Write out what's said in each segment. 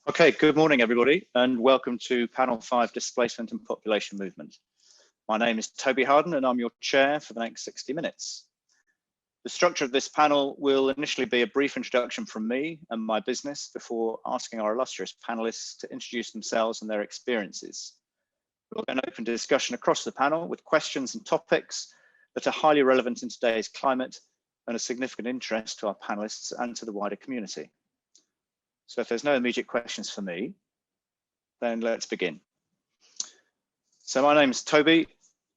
Okay, good morning, everybody, and welcome to Panel 5, Displacement and Population Movement. My name is Toby Harden, and I'm your chair for the next 60 minutes. The structure of this panel will initially be a brief introduction from me and my business before asking our illustrious panelists to introduce themselves and their experiences. We'll then open discussion across the panel with questions and topics that are highly relevant in today's climate and of significant interest to our panelists and to the wider community. So if there's no immediate questions for me, then let's begin. So my name is Toby.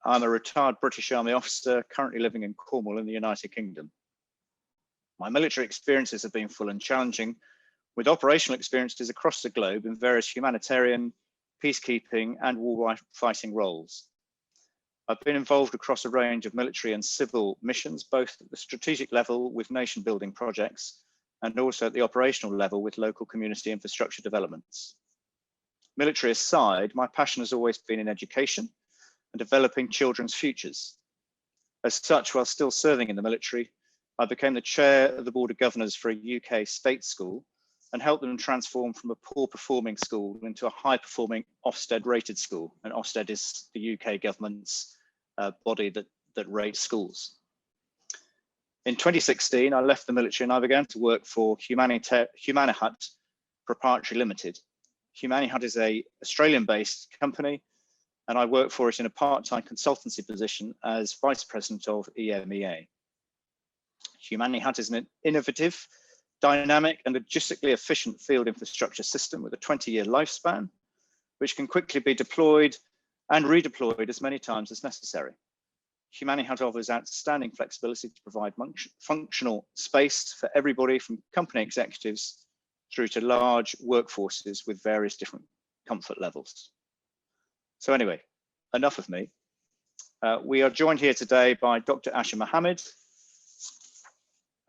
I'm a retired British Army officer currently living in Cornwall in the United Kingdom. My military experiences have been full and challenging, with operational experiences across the globe in various humanitarian, peacekeeping and war fighting roles. I've been involved across a range of military and civil missions, both at the strategic level with nation building projects and also at the operational level with local community infrastructure developments. Military aside, my passion has always been in education and developing children's futures. As such, while still serving in the military, I became the chair of the Board of Governors for a UK state school and helped them transform from a poor performing school into a high performing Ofsted rated school. And Ofsted is the UK government's body that rates schools. In 2016, I left the military and I began to work for Humanitarian Proprietary Limited. Humanitarian is an Australian-based company, and I work for it in a part-time consultancy position as Vice President of EMEA. Humanitarian is an innovative, dynamic, and logistically efficient field infrastructure system with a 20-year lifespan, which can quickly be deployed and redeployed as many times as necessary. Humanitarian offers outstanding flexibility to provide functional space for everybody from company executives through to large workforces with various different comfort levels. So anyway, enough of me. We are joined here today by Dr. Asha Mohammed,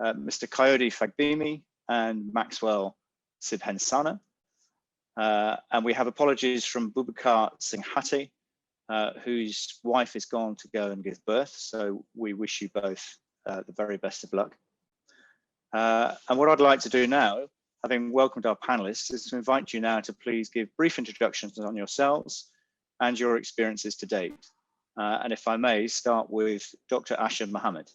Mr. Coyote Fagbemi, and Maxwell Aspenzana. And we have apologies from Bubakar Singhati, whose wife is gone to go and give birth. So we wish you both the very best of luck. And what I'd like to do now, having welcomed our panelists, is to invite you now to please give brief introductions on yourselves and your experiences to date. And if I may, start with Dr. Asha Mohammed.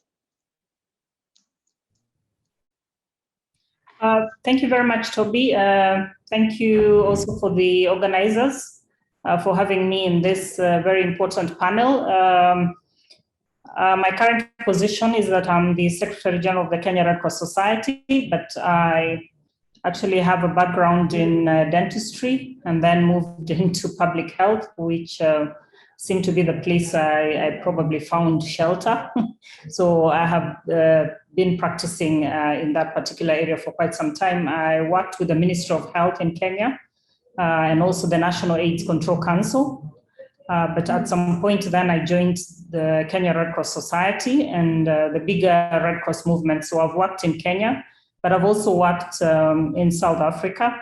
Thank you very much, Toby. Thank you also for the organizers for having me in this very important panel. My current position is that I'm the Secretary General of the Kenya Red Cross Society, but I actually have a background in dentistry and then moved into public health, which seemed to be the place I probably found shelter. So I have been practicing in that particular area for quite some time. I worked with the Ministry of Health in Kenya, and also the National AIDS Control Council. But at some point then I joined the Kenya Red Cross Society and the bigger Red Cross movement. So I've worked in Kenya, but I've also worked in South Africa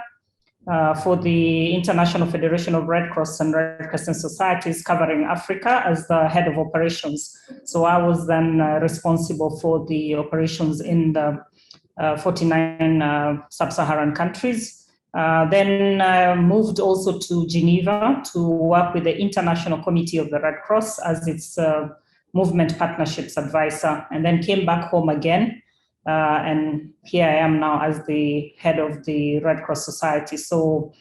for the International Federation of Red Cross and Red Crescent Societies covering Africa as the head of operations. So I was then responsible for the operations in the 49 sub-Saharan countries. Then moved also to Geneva to work with the International Committee of the Red Cross as its movement partnerships advisor, and then came back home again. And here I am now as the head of the Red Cross Society. So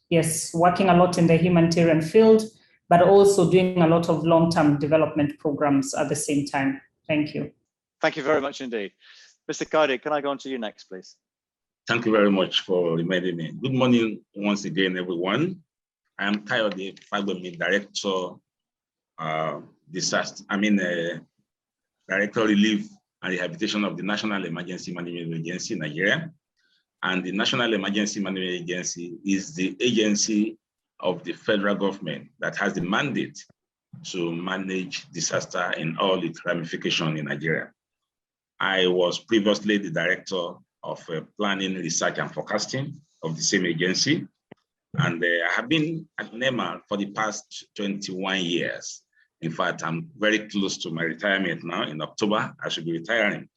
yes, working a lot in the humanitarian field, but also doing a lot of long-term development programs at the same time. Thank you. Thank you very much indeed. Mr. Kadi, can I go on to you next, please? Thank you very much for reminding me. Good morning once again, everyone. I am Coyote Fagbemi, Director, Director Relief and Rehabilitation of the National Emergency Management Agency, Nigeria. And the National Emergency Management Agency is the agency of the federal government that has the mandate to manage disaster in all its ramifications in Nigeria. I was previously the Director of Planning, Research and Forecasting of the same agency. And I have been at NEMA for the past 21 years. In fact, I'm very close to my retirement now. In October, I should be retiring.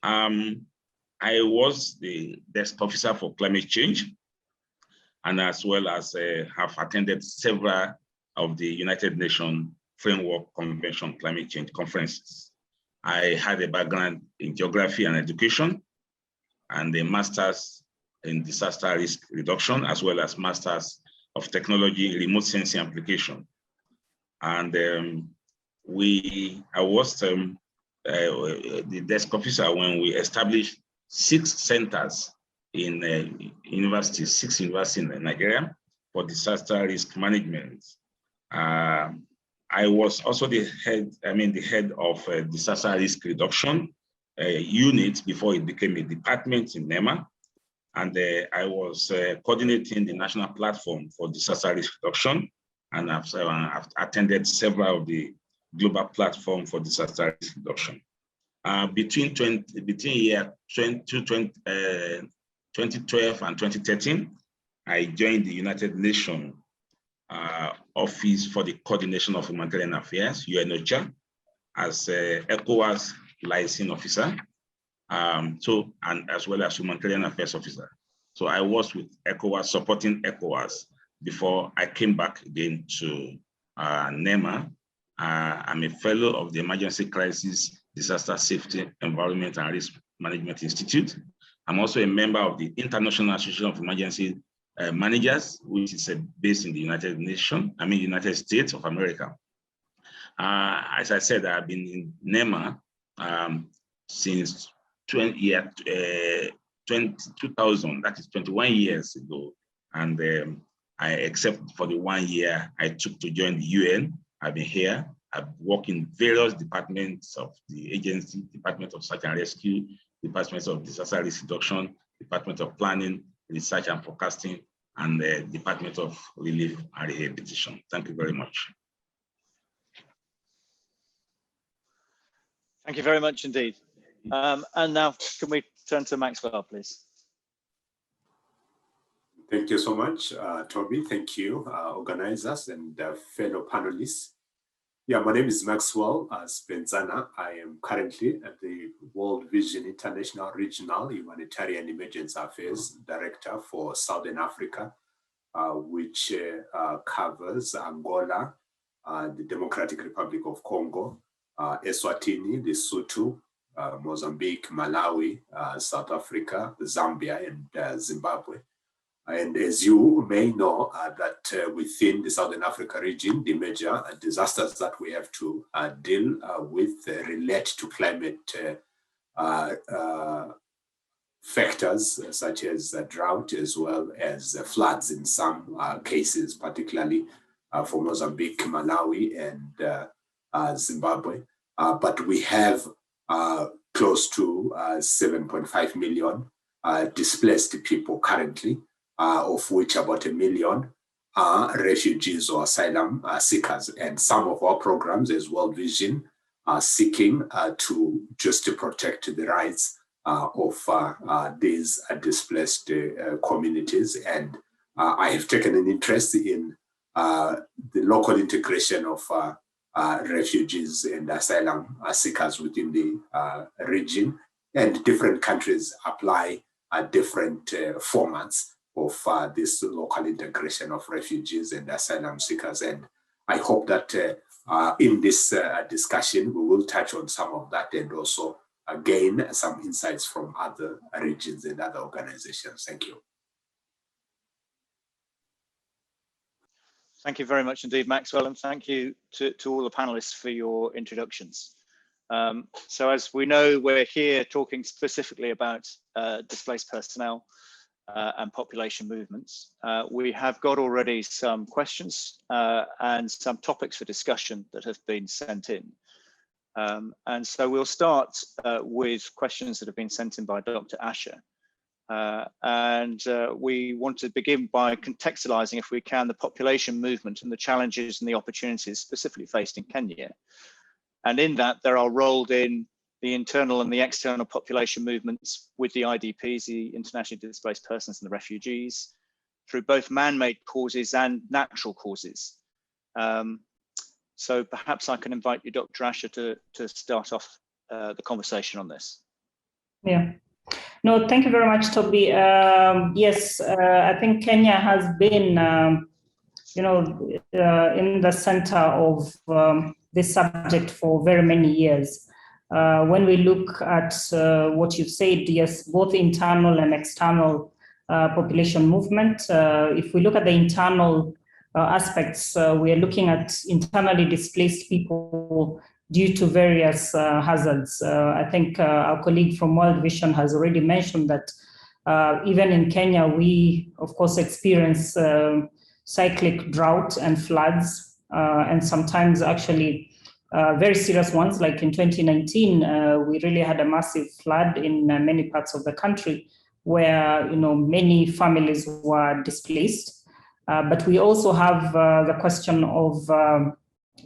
I was the desk officer for climate change. and as well as have attended several of the United Nations Framework Convention climate change conferences. I had a background in geography and education, and a master's in disaster risk reduction, as well as masters of technology remote sensing application. And I was the desk officer when we established 6 centers in universities, 6 universities in Nigeria for disaster risk management. I was also the head of disaster risk reduction unit before it became a department in NEMA. And I was coordinating the national platform for disaster risk reduction. And I've attended several of the global platform for disaster risk reduction. Between year 2012 and 2013, I joined the United Nations Office for the Coordination of Humanitarian Affairs, UNOCHA, as ECOWAS liaison officer, and as well as Humanitarian Affairs officer. So I was with ECOWAS, supporting ECOWAS before I came back again to NEMA. I'm a fellow of the Emergency Crisis, Disaster Safety, Environment and Risk Management Institute. I'm also a member of the International Association of Emergency Managers, which is based in the United States of America. As I said, I've been in NEMA since 2000, that is 21 years ago. And except for the 1 year I took to join the UN, I've been here. I've worked in various departments of the agency, Department of Search and Rescue, Department of Disaster Risk Reduction, Department of Planning, Research and Forecasting, and the Department of Relief and Rehabilitation. Thank you very much. Thank you very much indeed. And now can we turn to Maxwell, please? Thank you so much, Toby. Thank you, organizers and fellow panelists. Yeah, my name is Maxwell Aspenzana. I am currently at the World Vision International Regional Humanitarian Emergency Affairs Director for Southern Africa, which covers Angola, the Democratic Republic of Congo, Eswatini, Lesotho, Mozambique, Malawi, South Africa, Zambia, and Zimbabwe. And as you may know, that within the Southern Africa region, the major disasters that we have to deal with relate to climate factors such as drought, as well as floods in some cases, particularly for Mozambique, Malawi, and Zimbabwe. But we have close to 7.5 million displaced people currently, of which about 1 million are refugees or asylum seekers. And some of our programs as World Vision are seeking to protect the rights of these displaced communities. And I have taken an interest in the local integration of refugees and asylum seekers within the region. And different countries apply different formats of this local integration of refugees and asylum seekers. And I hope that in this discussion, we will touch on some of that and also gain some insights from other regions and other organizations. Thank you. Thank you very much indeed, Maxwell, and thank you to all the panelists for your introductions. So as we know, we're here talking specifically about displaced personnel and population movements. We have got already some questions and some topics for discussion that have been sent in. And so we'll start with questions that have been sent in by Dr. Asher. And we want to begin by contextualizing, if we can, the population movement and the challenges and the opportunities specifically faced in Kenya. And in that, there are rolled in the internal and the external population movements with the IDPs, the internationally displaced persons and the refugees, through both man-made causes and natural causes. So perhaps I can invite you, Dr. Asher, to start off the conversation on this. Yeah. No, thank you very much, Toby. Yes, I think Kenya has been, in the center of this subject for very many years. When we look at what you've said, yes, both internal and external population movement. If we look at the internal aspects, we are looking at internally displaced people due to various hazards. I think our colleague from World Vision has already mentioned that even in Kenya, we, of course, experience cyclic drought and floods, and sometimes actually very serious ones. Like in 2019, we really had a massive flood in many parts of the country where many families were displaced. But we also have the question of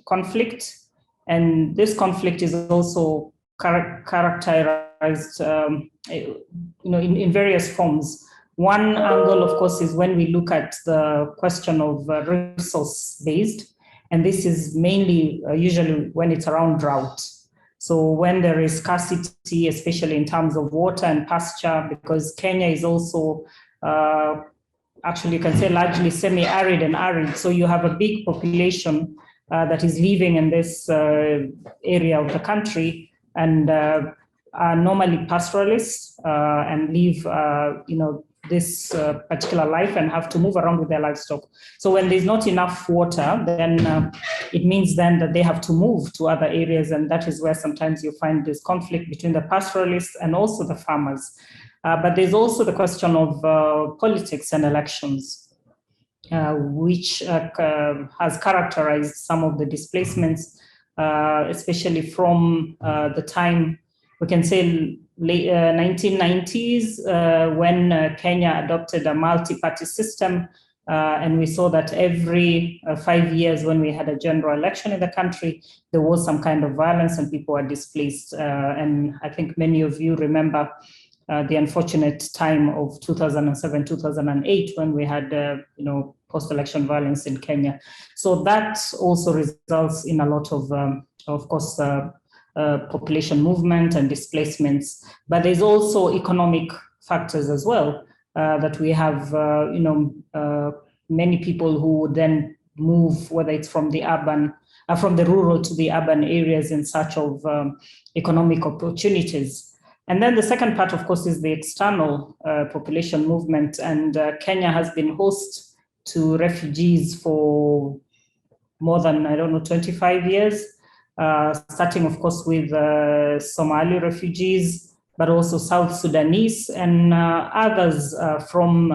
conflict. And this conflict is also characterized, in various forms. One angle, of course, is when we look at the question of resource-based, and this is mainly usually when it's around drought. So when there is scarcity, especially in terms of water and pasture, because Kenya is also actually, you can say, largely semi-arid and arid. So you have a big population that is living in this area of the country and are normally pastoralists and live, this particular life and have to move around with their livestock. So when there's not enough water, then it means then that they have to move to other areas, and that is where sometimes you find this conflict between the pastoralists and also the farmers. But there's also the question of politics and elections, which has characterized some of the displacements, especially from the time, we can say, late 1990s, when Kenya adopted a multi-party system. And we saw that every 5 years when we had a general election in the country, there was some kind of violence and people were displaced. And I think many of you remember the unfortunate time of 2007, 2008, when we had, post-election violence in Kenya. So that also results in a lot of course, population movement and displacements. But there's also economic factors as well, that we have, many people who would then move, whether it's from the rural to the urban areas in search of economic opportunities. And then the second part, of course, is the external population movement. And Kenya has been host to refugees for more than, 25 years, starting, of course, with Somali refugees, but also South Sudanese and others from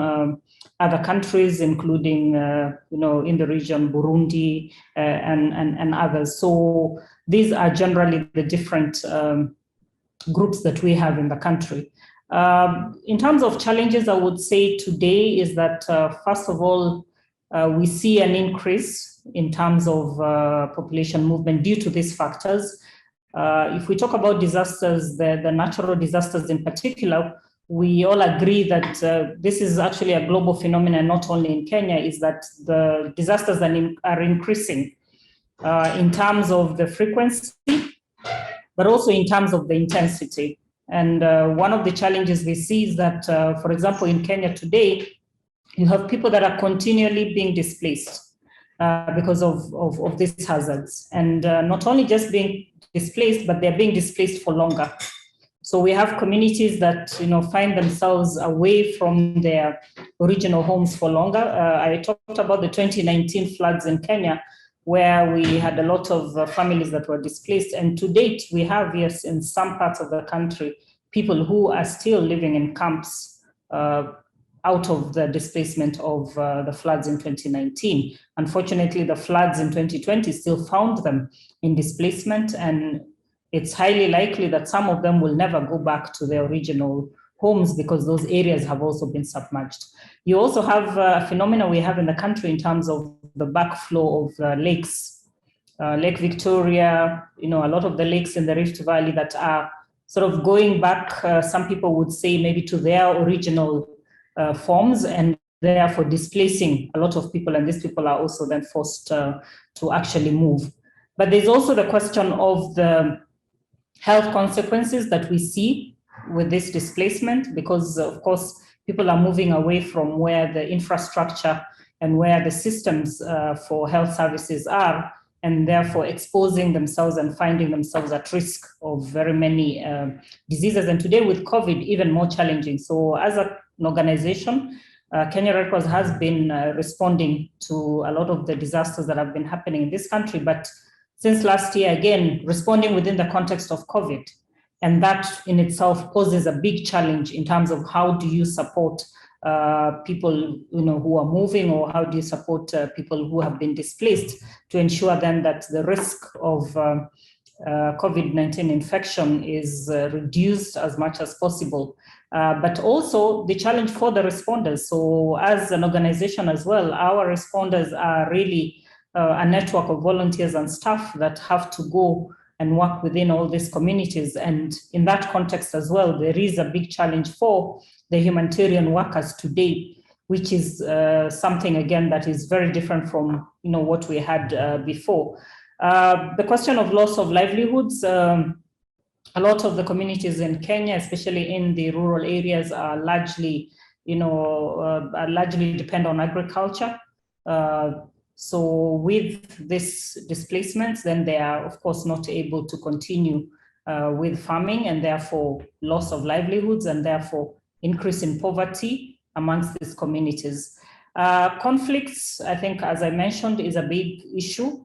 other countries, including, in the region, Burundi and others. So these are generally the different groups that we have in the country. In terms of challenges, I would say today is that, first of all, we see an increase in terms of population movement due to these factors. If we talk about disasters, the natural disasters in particular, we all agree that this is actually a global phenomenon, not only in Kenya, is that the disasters are increasing in terms of the frequency, but also in terms of the intensity. And one of the challenges we see is that, for example, in Kenya today, you have people that are continually being displaced because of these hazards. And not only just being displaced, but they're being displaced for longer. So we have communities that find themselves away from their original homes for longer. I talked about the 2019 floods in Kenya, where we had a lot of families that were displaced. And to date, we have, yes, in some parts of the country, people who are still living in camps out of the displacement of the floods in 2019. Unfortunately, the floods in 2020 still found them in displacement, and it's highly likely that some of them will never go back to their original homes because those areas have also been submerged. You also have a phenomenon we have in the country in terms of the backflow of lakes. Lake Victoria, a lot of the lakes in the Rift Valley that are sort of going back, some people would say maybe to their original forms, and therefore displacing a lot of people, and these people are also then forced to actually move. But there's also the question of the health consequences that we see with this displacement, because of course people are moving away from where the infrastructure and where the systems for health services are, and therefore exposing themselves and finding themselves at risk of very many diseases. And today with COVID, even more challenging. So as an organization, Kenya Red Cross has been responding to a lot of the disasters that have been happening in this country. But since last year, again, responding within the context of COVID. And that in itself poses a big challenge in terms of how do you support people who are moving, or how do you support people who have been displaced to ensure then that the risk of COVID-19 infection is reduced as much as possible. But also the challenge for the responders. So as an organization as well, our responders are really a network of volunteers and staff that have to go and work within all these communities. And in that context as well, there is a big challenge for the humanitarian workers today, which is something, again, that is very different from what we had before. The question of loss of livelihoods, a lot of the communities in Kenya, especially in the rural areas, are largely, largely depend on agriculture. So with this displacements, then they are, of course, not able to continue with farming, and therefore loss of livelihoods, and therefore increase in poverty amongst these communities. Conflicts, I think, as I mentioned, is a big issue.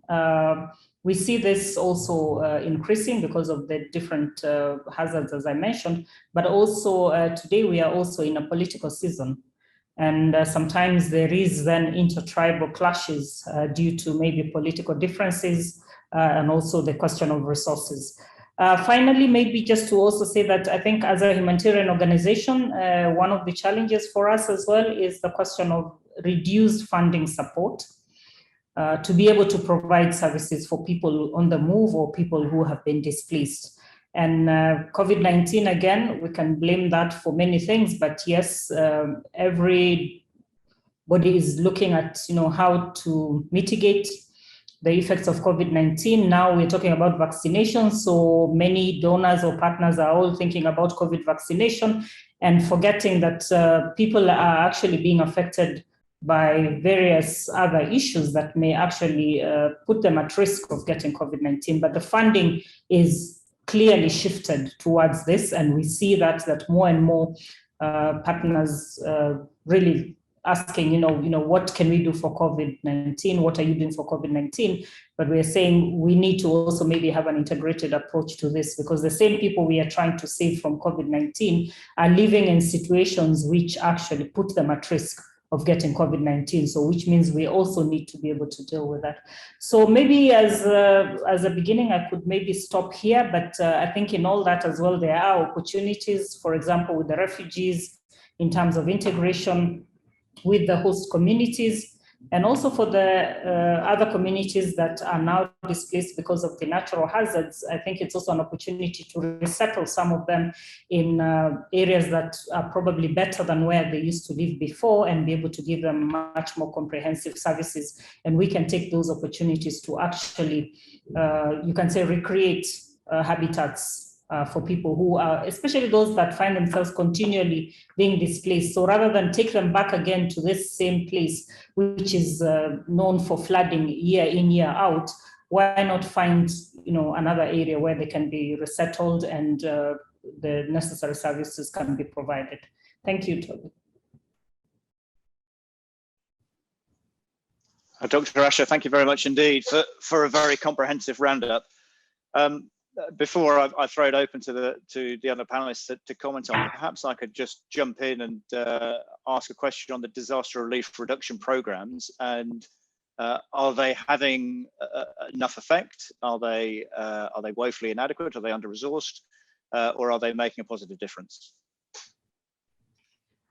We see this also increasing because of the different hazards, as I mentioned, but also today we are also in a political season. And sometimes there is then intertribal clashes due to maybe political differences and also the question of resources. Finally, maybe just to also say that I think as a humanitarian organization, one of the challenges for us as well is the question of reduced funding support to be able to provide services for people on the move or people who have been displaced. And COVID-19, again, we can blame that for many things, but yes, everybody is looking at how to mitigate the effects of COVID-19. Now we're talking about vaccination, so many donors or partners are all thinking about COVID vaccination and forgetting that people are actually being affected by various other issues that may actually put them at risk of getting COVID-19. But the funding is clearly shifted towards this, and we see that more and more partners really asking, what can we do for COVID-19? What are you doing for COVID-19? But we're saying we need to also maybe have an integrated approach to this, because the same people we are trying to save from COVID-19 are living in situations which actually put them at risk of getting COVID-19. So which means we also need to be able to deal with that. So maybe as a beginning, I could maybe stop here, but I think in all that as well, there are opportunities, for example, with the refugees in terms of integration with the host communities, and also for the other communities that are now displaced because of the natural hazards. I think it's also an opportunity to resettle some of them in areas that are probably better than where they used to live before, and be able to give them much more comprehensive services. And we can take those opportunities to actually, you can say, recreate habitats for people who are, especially those that find themselves continually being displaced. So rather than take them back again to this same place, which is known for flooding year in, year out, why not find another area where they can be resettled and the necessary services can be provided. Thank you, Toby. Dr. Asher, thank you very much indeed for a very comprehensive roundup. Before I throw it open to the other panelists to comment on, perhaps I could just jump in and ask a question on the disaster relief reduction programs, and are they having enough effect? Are they woefully inadequate? Are they under-resourced? Or are they making a positive difference?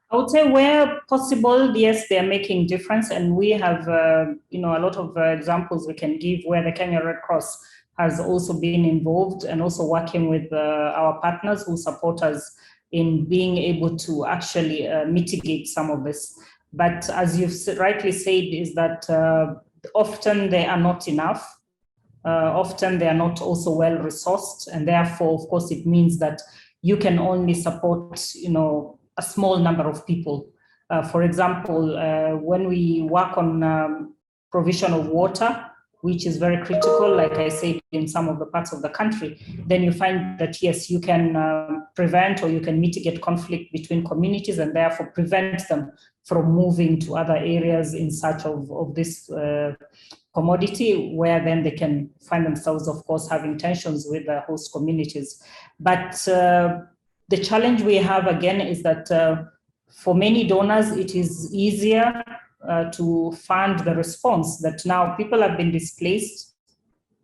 I would say where possible, yes, they are making difference, and we have a lot of examples we can give where the Kenya Red Cross has also been involved, and also working with our partners who support us in being able to actually mitigate some of this. But as you've rightly said, is that often they are not enough. Often they are not also well resourced, and therefore, of course, it means that you can only support, a small number of people. For example, when we work on provision of water, which is very critical, like I said, in some of the parts of the country, then you find that, yes, you can prevent or you can mitigate conflict between communities and therefore prevent them from moving to other areas in search of this commodity, where then they can find themselves, of course, having tensions with the host communities. But the challenge we have, again, is that for many donors, it is easier to fund the response, that now people have been displaced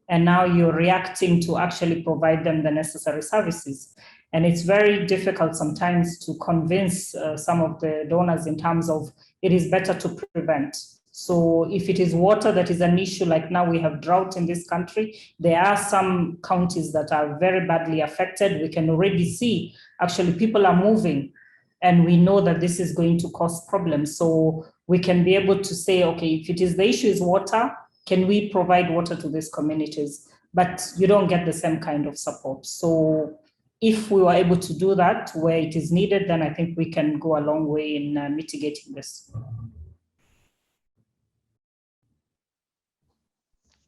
and now you're reacting to actually provide them the necessary services. And it's very difficult sometimes to convince some of the donors in terms of it is better to prevent. So if it is water that is an issue, like now we have drought in this country, there are some counties that are very badly affected. We can already see actually people are moving, and we know that this is going to cause problems. So we can be able to say, okay, if it is the issue is water, can we provide water to these communities? But you don't get the same kind of support. So if we were able to do that where it is needed, then I think we can go a long way in mitigating this.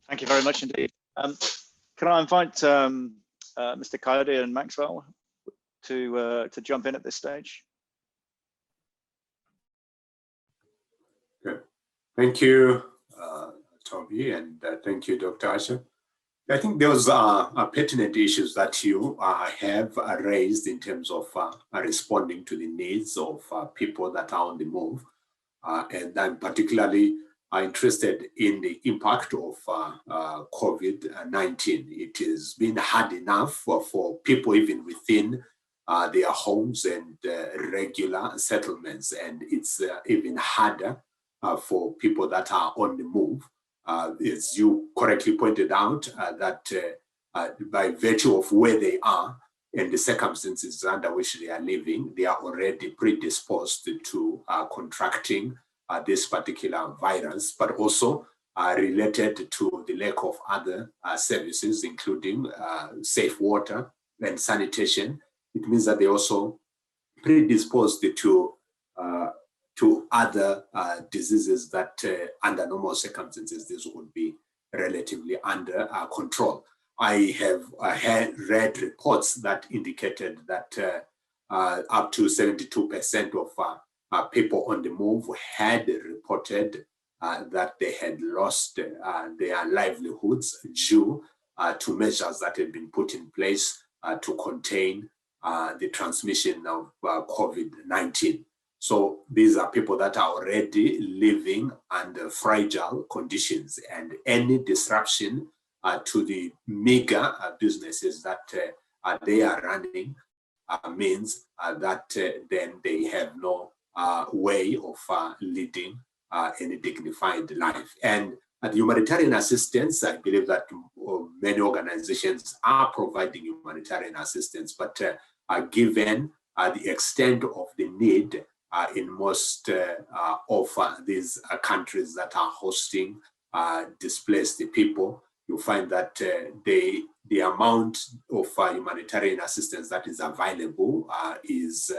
Thank you very much indeed. Can I invite Mr. Coyote and Maxwell to jump in at this stage? Good. Thank you, Toby, and thank you, Dr. Asher. I think those are pertinent issues that you have raised in terms of responding to the needs of people that are on the move. And I'm particularly interested in the impact of COVID-19. It has been hard enough for people even within their homes and regular settlements, and it's even harder for people that are on the move. As you correctly pointed out, that by virtue of where they are and the circumstances under which they are living, they are already predisposed to contracting this particular virus, but also related to the lack of other services, including safe water and sanitation. It means that they're also predisposed to other diseases that under normal circumstances, this would be relatively under control. I have read reports that indicated that up to 72% of people on the move had reported that they had lost their livelihoods due to measures that had been put in place to contain the transmission of COVID-19. So these are people that are already living under fragile conditions, and any disruption to the meager businesses that they are running means that then they have no way of leading any dignified life. And the humanitarian assistance, I believe that many organizations are providing humanitarian assistance, but given the extent of the need in most of these countries that are hosting displaced people, you find that the amount of humanitarian assistance that is available is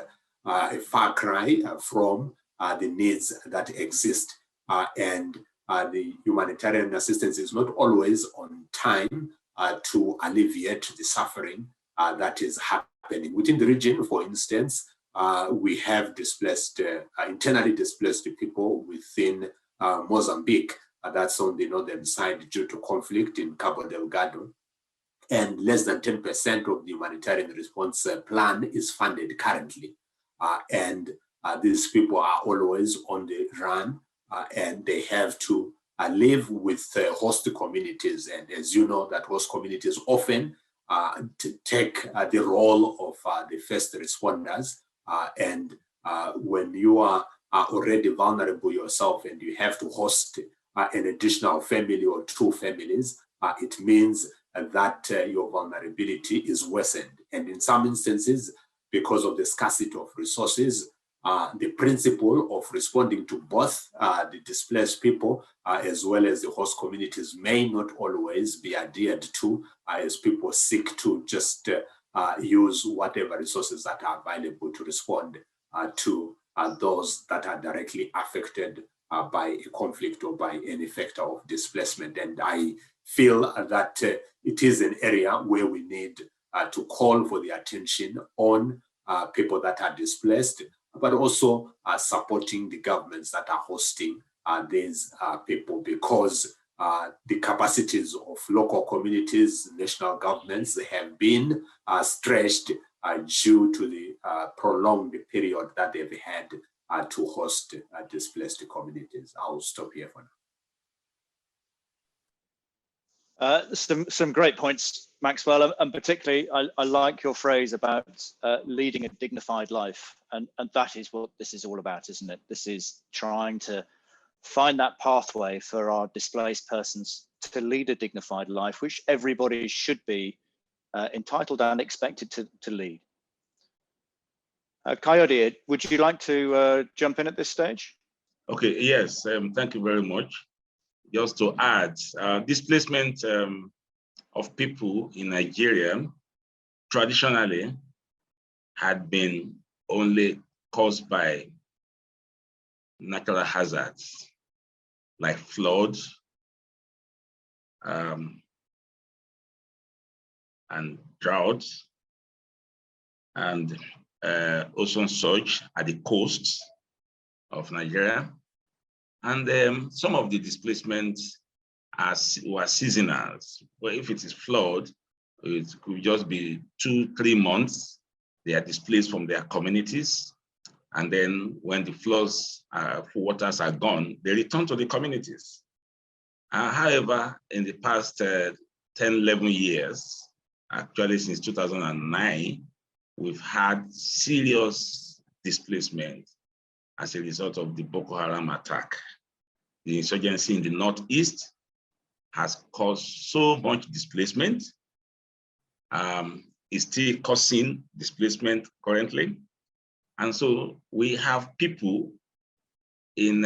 a far cry from the needs that exist. And the humanitarian assistance is not always on time to alleviate the suffering that is happening. Within the region, for instance, we have displaced, internally displaced people within Mozambique. That's on the northern side due to conflict in Cabo Delgado. And less than 10% of the humanitarian response plan is funded currently. And these people are always on the run, and they have to live with host communities. And as you know, that host communities often take the role of the first responders. And when you are already vulnerable yourself and you have to host an additional family or two families, it means that your vulnerability is worsened. And in some instances, because of the scarcity of resources, the principle of responding to both the displaced people as well as the host communities may not always be adhered to as people seek to just use whatever resources that are available to respond to those that are directly affected by a conflict or by any factor of displacement. And I feel that it is an area where we need to call for the attention on people that are displaced, but also supporting the governments that are hosting these people, because the capacities of local communities, national governments, they have been stretched due to the prolonged period that they've had to host displaced communities. I'll stop here for now. Some great points, Maxwell, and particularly I like your phrase about leading a dignified life, and that is what this is all about, isn't it? This is trying to find that pathway for our displaced persons to lead a dignified life, which everybody should be entitled and expected to lead. Coyote, would you like to jump in at this stage? Okay, yes, thank you very much. Just to add, displacement of people in Nigeria traditionally had been only caused by natural hazards like flood and drought and ocean surge at the coasts of Nigeria. And some of the displacements were seasonal. Well, if it is flood, it could just be 2-3 months. They are displaced from their communities. And then when the floods, waters are gone, they return to the communities. However, in the past 10, 11 years, actually since 2009, we've had serious displacement as a result of the Boko Haram attack. The insurgency in the Northeast has caused so much displacement. It's still causing displacement currently. And so we have people in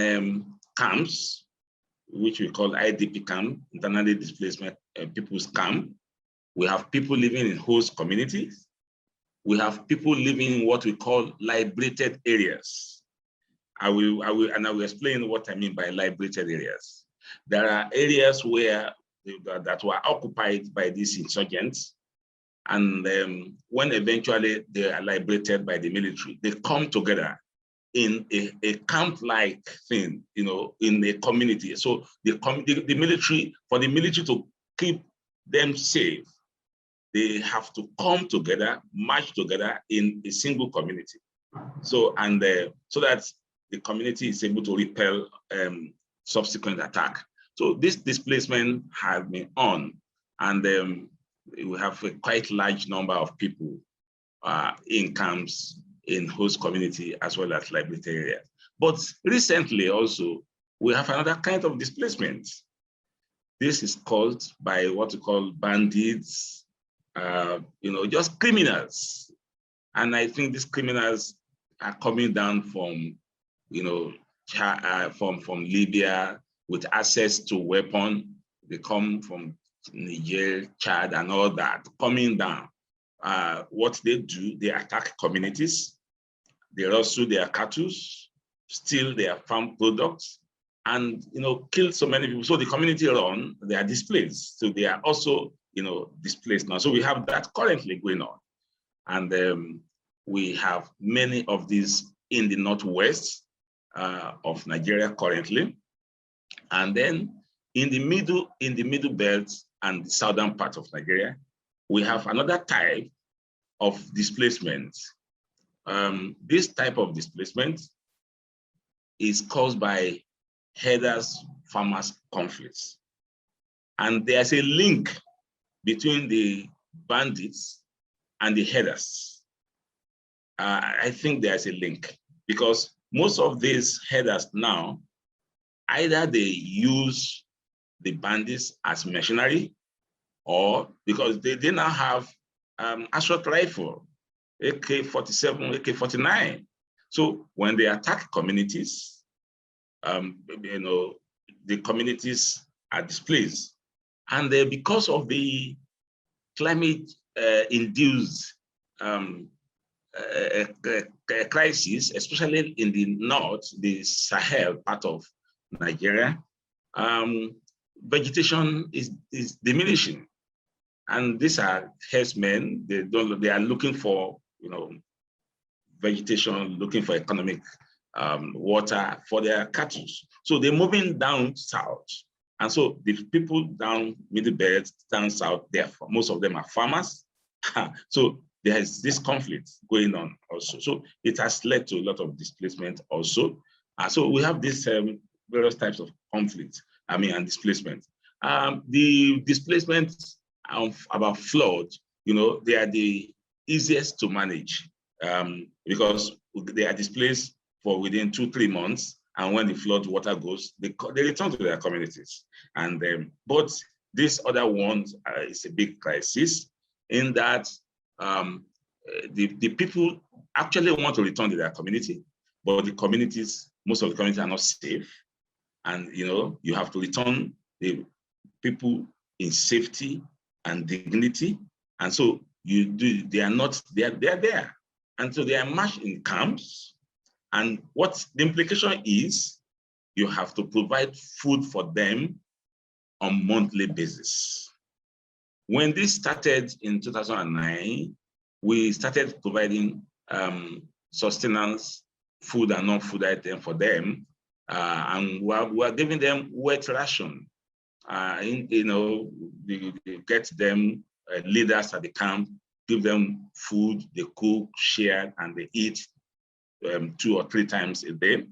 camps, which we call IDP camp, internally displacement people's camp. We have people living in host communities. We have people living in what we call liberated areas. I will explain what I mean by liberated areas. There are areas where that were occupied by these insurgents, and when eventually they are liberated by the military, they come together in a camp-like thing, in a community. So the military, for the military to keep them safe, they have to come together, march together in a single community. So that the community is able to repel subsequent attack. So this displacement has been on, and we have a quite large number of people in camps, in host community, as well as liberated areas. But recently also, we have another kind of displacement. This is caused by what we call bandits, just criminals. And I think these criminals are coming down from, from Libya with access to weapons. They come from Niger, Chad, and all that, coming down. What they do, they attack communities, they rustle their cattle, steal their farm products, and kill so many people. So the community run, they are displaced. So they are also displaced now. So we have that currently going on. And we have many of these in the northwest of Nigeria currently. And then in the middle belt and the southern part of Nigeria, we have another type of displacement. This type of displacement is caused by herders-farmers conflicts. And there's a link between the bandits and the herders. I think there's a link because most of these herders now, either they use the bandits as mercenary, or because they now have assault rifle, AK-47, AK-49. So when they attack communities, the communities are displaced. And because of the climate induced a crisis, especially in the north, the Sahel part of Nigeria. Vegetation is diminishing, and these are herdsmen. They are looking for vegetation, looking for economic water for their cattle. So they're moving down south, and so the people down Middle Belt, down south, therefore most of them are farmers. So there is this conflict going on also. So it has led to a lot of displacement also. So we have these various types of conflict, and displacement. The displacement about flood, they are the easiest to manage because they are displaced for within 2-3 months. And when the flood water goes, they return to their communities. And but this other one is a big crisis in that the people actually want to return to their community, but the communities, most of the communities are not safe. And you have to return the people in safety and dignity. And so they are there. And so they are matched in camps. And what the implication is, you have to provide food for them on a monthly basis. When this started in 2009, we started providing sustenance, food and non-food items for them. And we are giving them wet ration. They get them leaders at the camp, give them food, they cook, share, and they eat 2 or 3 times a day.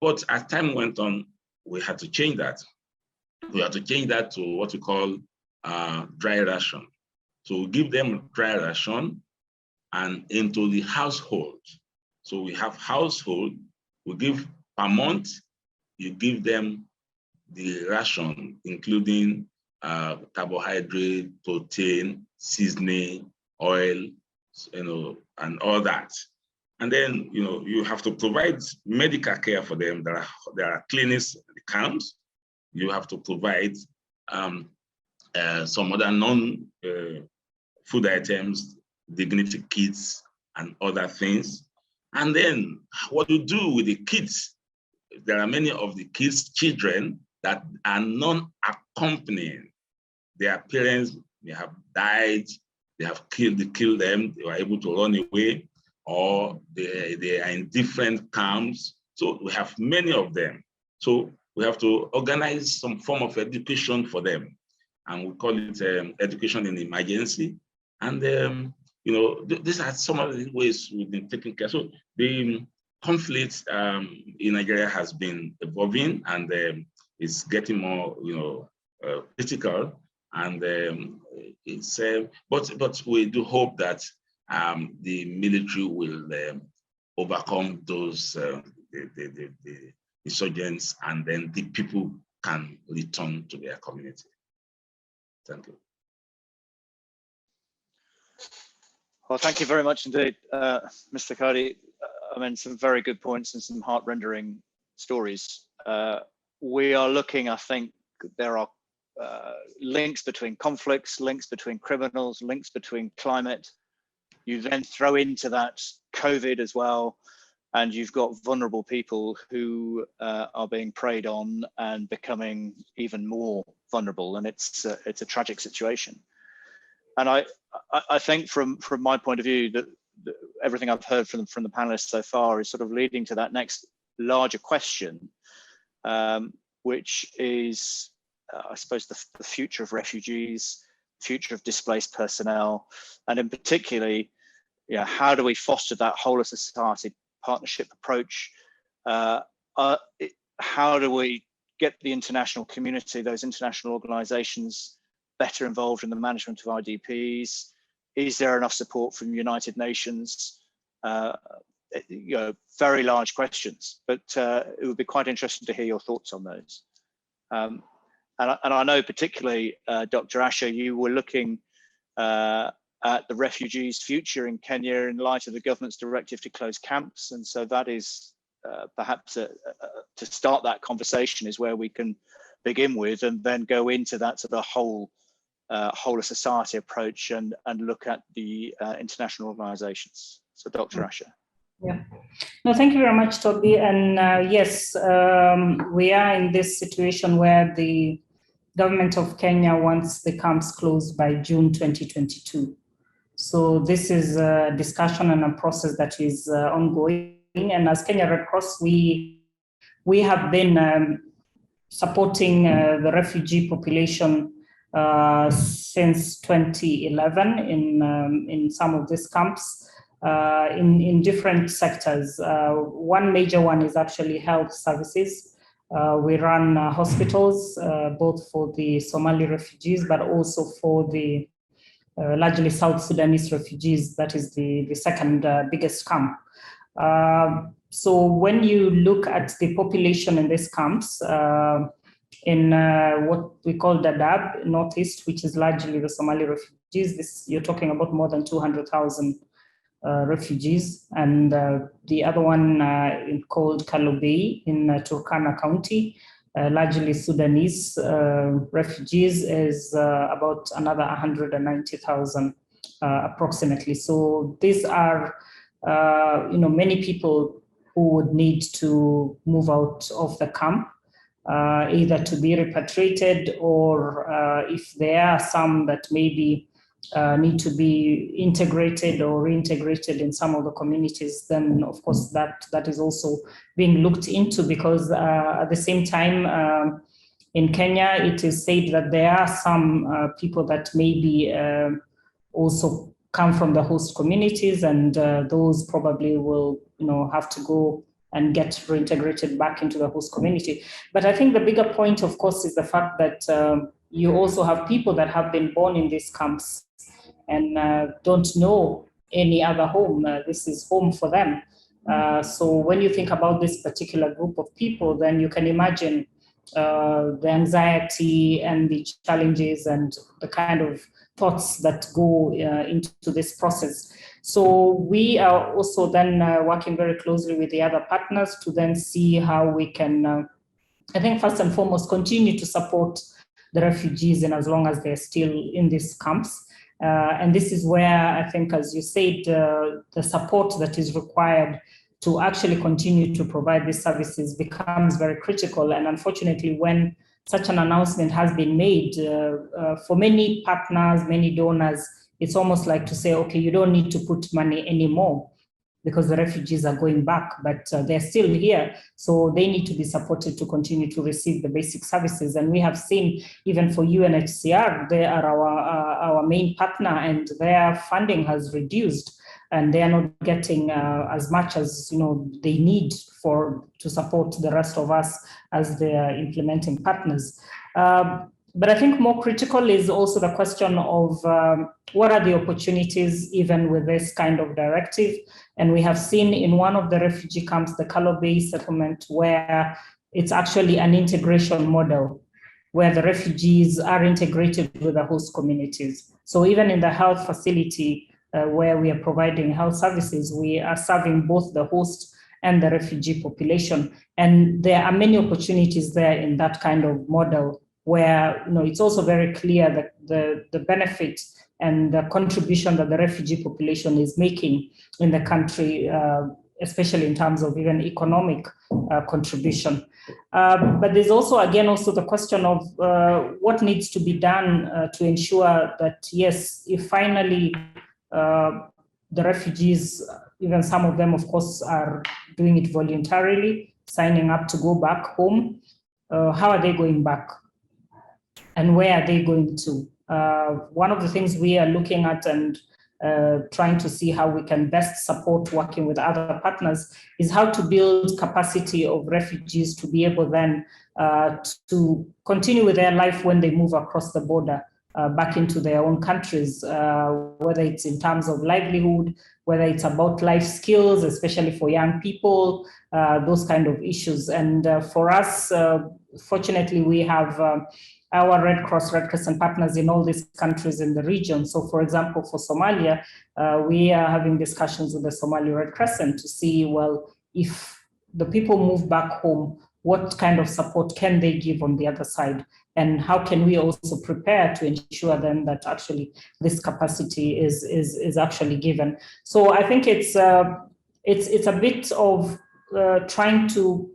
But as time went on, we had to change that. We had to change that to what we call dry ration. So we give them dry ration and into the household. So we have household, we give per month, you give them the ration, including carbohydrate, protein, seasoning, oil, and all that. And then, you have to provide medical care for them. There are clinics at the camps. You have to provide some other non-food items, dignity kits, and other things. And then what you do with the kids, there are many of the kids' children that are non-accompanying. Their parents may have died, they have killed them, they were able to run away, or they are in different camps. So we have many of them. So we have to organize some form of education for them. And we call it education in emergency. And these are some of the ways we've been taking care. So the conflict in Nigeria has been evolving, and it's getting more, critical. And it's but we do hope that the military will overcome those the insurgents, and then the people can return to their community. Thank you. Well, thank you very much indeed, Mr. Kadi. Some very good points and some heart-rendering stories. We are looking, I think, there are links between conflicts, links between criminals, links between climate. You then throw into that COVID as well, and you've got vulnerable people who are being preyed on and becoming even more vulnerable, and it's a tragic situation. And I think from my point of view that everything I've heard from the panelists so far is sort of leading to that next larger question, which is, I suppose, the future of refugees, future of displaced personnel, and in particularly, how do we foster that whole of society partnership approach? How do we get the international community, those international organizations, better involved in the management of IDPs? Is there enough support from United Nations? Very large questions, but it would be quite interesting to hear your thoughts on those. And I know particularly, Dr. Asher, you were looking at the refugees' future in Kenya in light of the government's directive to close camps. And so that is perhaps to start that conversation is where we can begin with, and then go into that sort of whole whole of society approach and look at the international organizations. So Dr. Asher. Yeah. No, thank you very much, Toby. And yes, we are in this situation where the government of Kenya wants the camps closed by June 2022. So this is a discussion and a process that is ongoing. And as Kenya Red Cross, we have been supporting the refugee population since 2011 in some of these camps in different sectors. One major one is actually health services. We run hospitals, both for the Somali refugees, but also for the largely South Sudanese refugees. That is the second biggest camp. So when you look at the population in these camps, in what we call Dadaab, Northeast, which is largely the Somali refugees, you're talking about more than 200,000 refugees. And the other one called Kalobei in Turkana County, largely Sudanese refugees, is about another 190,000 approximately. So these are many people who would need to move out of the camp, either to be repatriated or if there are some that maybe need to be integrated or reintegrated in some of the communities, then of course that is also being looked into, because at the same time in Kenya it is said that there are some people that maybe also come from the host communities, and those probably will have to go and get reintegrated back into the host community. But I think the bigger point, of course, is the fact that you also have people that have been born in these camps and don't know any other home. This is home for them. So when you think about this particular group of people, then you can imagine the anxiety and the challenges and the kind of thoughts that go into this process. So we are also then working very closely with the other partners to then see how we can, I think first and foremost, continue to support the refugees and as long as they're still in these camps. And this is where I think, as you said, the support that is required to actually continue to provide these services becomes very critical. And unfortunately, when such an announcement has been made, for many partners, many donors, it's almost like to say, okay, you don't need to put money anymore because the refugees are going back, but they're still here. So they need to be supported to continue to receive the basic services. And we have seen, even for UNHCR, they are our main partner, and their funding has reduced, and they are not getting as much as they need to support the rest of us as their implementing partners. But I think more critical is also the question of what are the opportunities even with this kind of directive. And we have seen in one of the refugee camps, the Kalobei settlement, where it's actually an integration model where the refugees are integrated with the host communities. So even in the health facility where we are providing health services, we are serving both the host and the refugee population. And there are many opportunities there in that kind of model, where it's also very clear that the benefit and the contribution that the refugee population is making in the country, especially in terms of even economic contribution. But there's also the question of what needs to be done to ensure that, yes, if finally the refugees, even some of them, of course, are doing it voluntarily, signing up to go back home, how are they going back? And where are they going to? One of the things we are looking at and trying to see how we can best support working with other partners is how to build capacity of refugees to be able then to continue with their life when they move across the border back into their own countries, whether it's in terms of livelihood, whether it's about life skills, especially for young people, those kind of issues. And for us, fortunately, we have our Red Cross, Red Crescent partners in all these countries in the region. So for example, for Somalia, we are having discussions with the Somali Red Crescent to see, well, if the people move back home, what kind of support can they give on the other side? And how can we also prepare to ensure then that actually this capacity is actually given? So I think it's a bit of trying to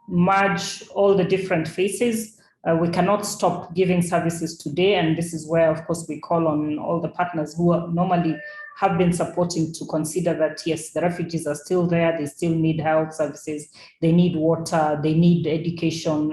merge all the different faces. We cannot stop giving services today, and this is where, of course, we call on all the partners who are normally have been supporting to consider that, yes, the refugees are still there, they still need health services, they need water, they need education,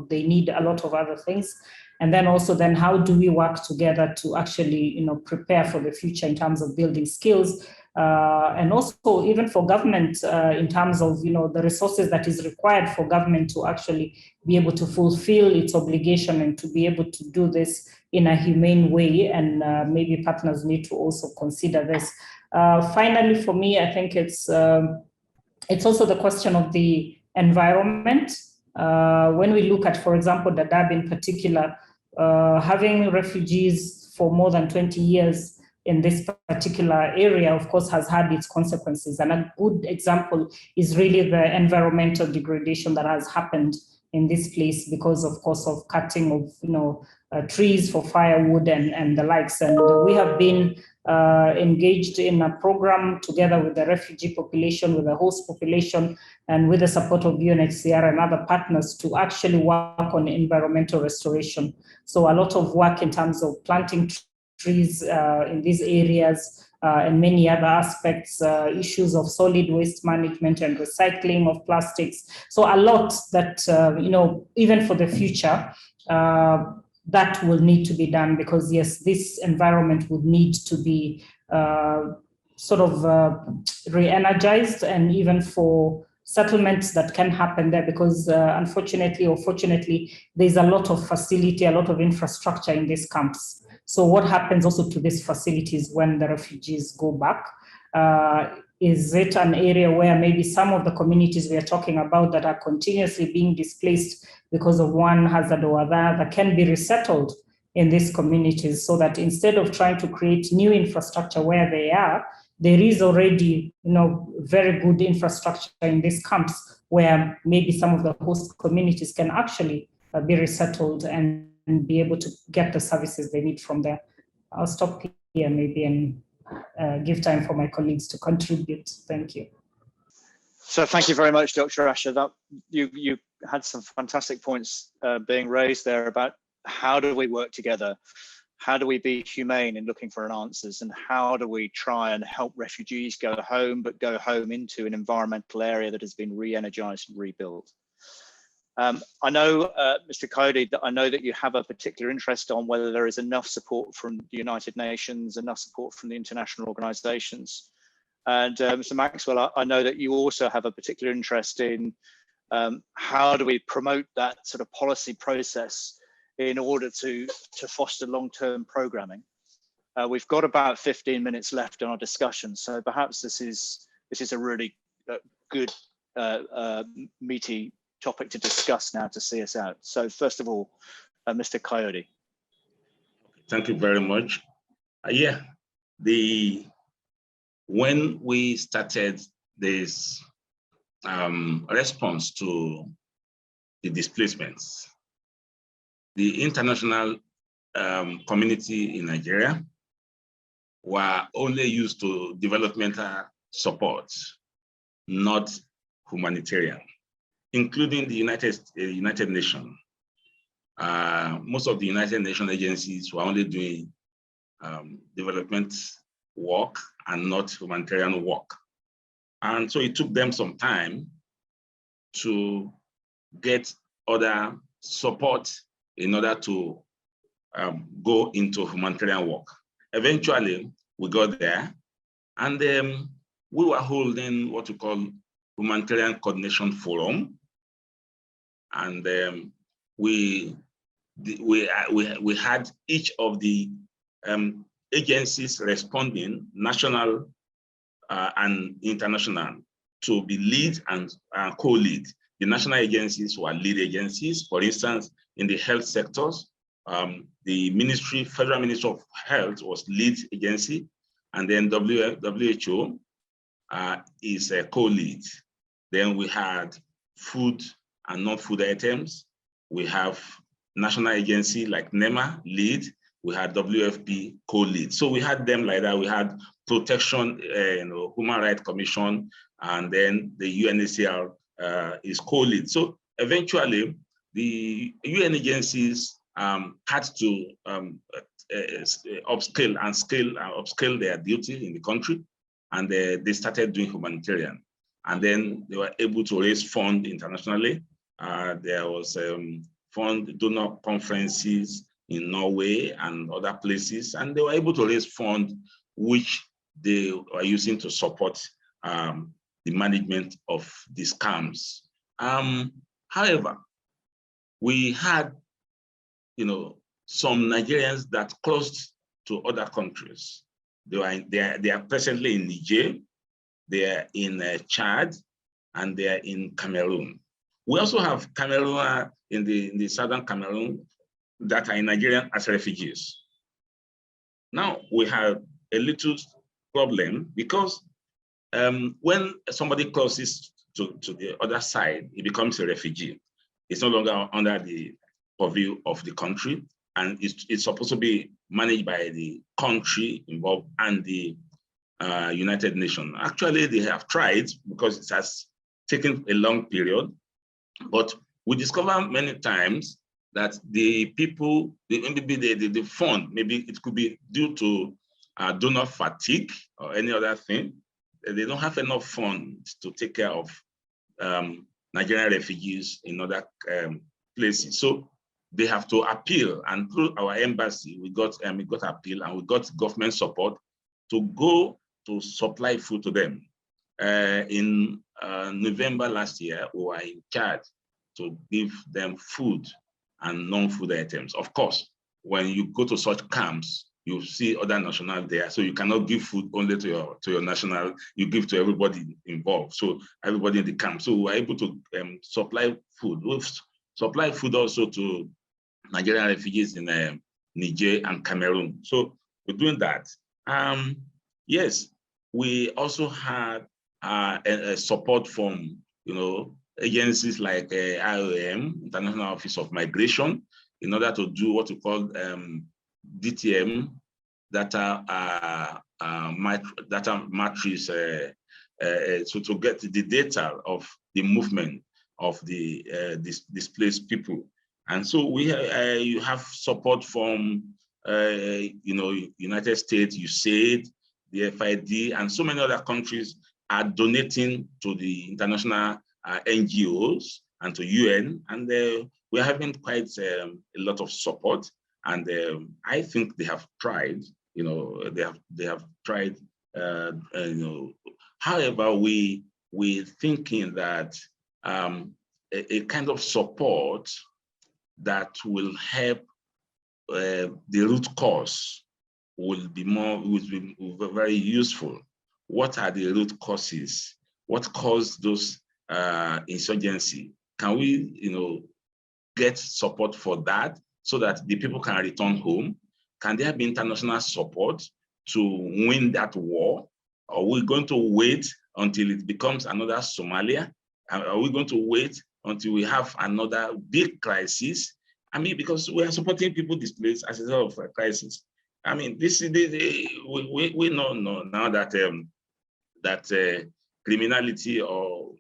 they need a lot of other things. And then also then how do we work together to actually, prepare for the future in terms of building skills, and also even for government in terms of, the resources that is required for government to actually be able to fulfill its obligation and to be able to do this in a humane way. And maybe partners need to also consider this. Finally, for me, I think it's also the question of the environment. When we look at, for example, Dadaab in particular, having refugees for more than 20 years in this particular area, of course, has had its consequences. And a good example is really the environmental degradation that has happened in this place because, of course, of cutting of trees for firewood and the likes. And we have been engaged in a program together with the refugee population, with the host population, and with the support of UNHCR and other partners to actually work on environmental restoration. So a lot of work in terms of planting trees in these areas and many other aspects, issues of solid waste management and recycling of plastics. So a lot that, even for the future, that will need to be done because, yes, this environment would need to be re-energized, and even for settlements that can happen there because unfortunately or fortunately, there's a lot of facility, a lot of infrastructure in these camps. So what happens also to these facilities when the refugees go back? Is it an area where maybe some of the communities we are talking about that are continuously being displaced because of one hazard or other can be resettled in these communities so that instead of trying to create new infrastructure where they are, there is already, very good infrastructure in these camps where maybe some of the host communities can actually be resettled and be able to get the services they need from there. I'll stop here maybe and give time for my colleagues to contribute. Thank you. So thank you very much, Dr. Asher. That you had some fantastic points being raised there about how do we work together? How do we be humane in looking for answers? And how do we try and help refugees go home, but go home into an environmental area that has been re-energized and rebuilt? I know, Mr. Coyote, that I know that you have a particular interest on whether there is enough support from the United Nations, enough support from the international organizations. And Mr. Maxwell, I know that you also have a particular interest in how do we promote that sort of policy process in order to foster long-term programming. We've got about 15 minutes left in our discussion, so perhaps this is a really good meaty topic to discuss now to see us out. So first of all, Mr. Coyote. Thank you very much. When we started this response to the displacements, the international community in Nigeria were only used to developmental support, not humanitarian, including the United Nations. Most of the United Nations agencies were only doing development work and not humanitarian work. And so it took them some time to get other support in order to go into humanitarian work. Eventually, we got there, and we were holding what we call Humanitarian Coordination Forum, and we had each of the agencies responding, national and international, to be lead and co-lead. The national agencies were lead agencies. For instance, in the health sectors, the Federal Ministry of Health was lead agency, and then WHO is a co-lead. Then we had food and non-food items. We have national agency like NEMA lead. We had WFP co-lead. So we had them like that. We had protection, Human Rights Commission, and then the UNHCR is co-lead. So eventually, the UN agencies had to upscale their duty in the country, and they started doing humanitarian. And then they were able to raise funds internationally. There was donor conferences in Norway and other places, and they were able to raise funds which they were using to support the management of these camps. However, we had, some Nigerians that crossed to other countries. They are presently in Niger, they are in Chad, and they are in Cameroon. We also have Cameroon in the southern Cameroon that are in Nigeria as refugees. Now we have a little problem because when somebody crosses to the other side, he becomes a refugee. It's no longer under the purview of the country, and it's supposed to be managed by the country involved and the United Nations. Actually, they have tried because it has taken a long period, but we discover many times that the people, the fund, maybe it could be due to donor fatigue or any other thing. They don't have enough funds to take care of Nigerian refugees in other places. So they have to appeal, and through our embassy, we got appeal, and we got government support to go to supply food to them. In November last year, we were in charge to give them food and non-food items. Of course, when you go to such camps, you see other nationals there, so you cannot give food only to your national. You give to everybody involved, so everybody in the camp. So we were able to supply food. We've supplied food also to Nigerian refugees in Niger and Cameroon. So we're doing that. Yes, we also had a support from agencies like IOM, International Office of Migration, in order to do what we call DTM, data matrix, so to get the data of the movement of the displaced people. And so you have support from United States, USAID, the FID, and so many other countries are donating to the international NGOs and to UN, and we're having quite a lot of support. And I think they have tried, they have tried. However, we're thinking that a kind of support that will help the root cause will be very useful. What are the root causes? What caused those insurgency? Can we, get support for that so that the people can return home? Can there be international support to win that war? Are we going to wait until it becomes another Somalia? Are we going to wait until we have another big crisis? I mean, because we are supporting people displaced as a result of a crisis. I mean, this is we know now that that criminality or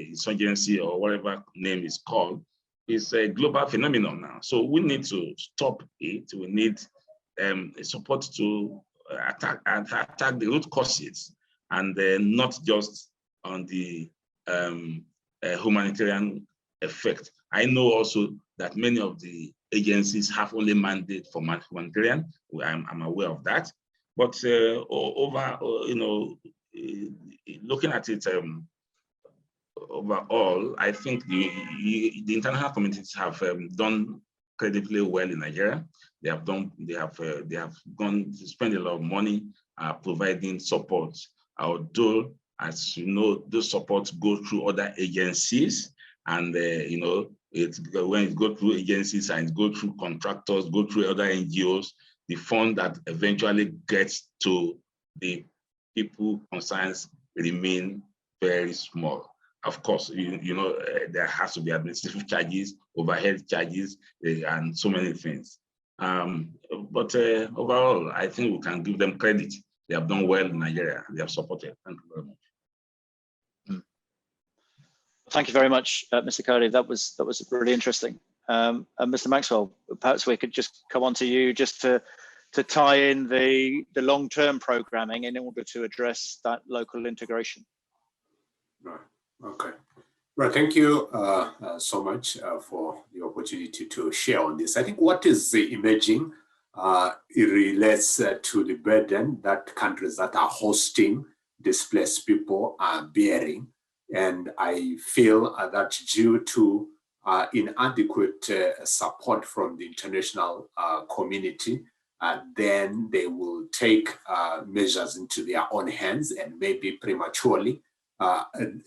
insurgency or whatever name is called is a global phenomenon now. So we need to stop it. We need support to attack the root causes, and not just on the humanitarian effect. I know also that many of the agencies have only mandate for humanitarian. I'm aware of that, but looking at it overall, I think the international communities have done incredibly well in Nigeria. They have gone to spend a lot of money providing support. Although, as you know, those supports go through other agencies, and when it go through agencies and it go through contractors, go through other NGOs, the fund that eventually gets to the people concerned remain very small. Of course, there has to be administrative charges, overhead charges, and so many things. But overall, I think we can give them credit. They have done well in Nigeria. They have supported. Thank you very much. Thank you very much, Mr. Cody. That was really interesting. And Mr. Maxwell, perhaps we could just come on to you just to tie in the long-term programming in order to address that local integration. Right. Okay. Right. Thank you so much for the opportunity to share on this. I think what is emerging it relates to the burden that countries that are hosting displaced people are bearing. And I feel that due to inadequate support from the international community, then they will take measures into their own hands and maybe prematurely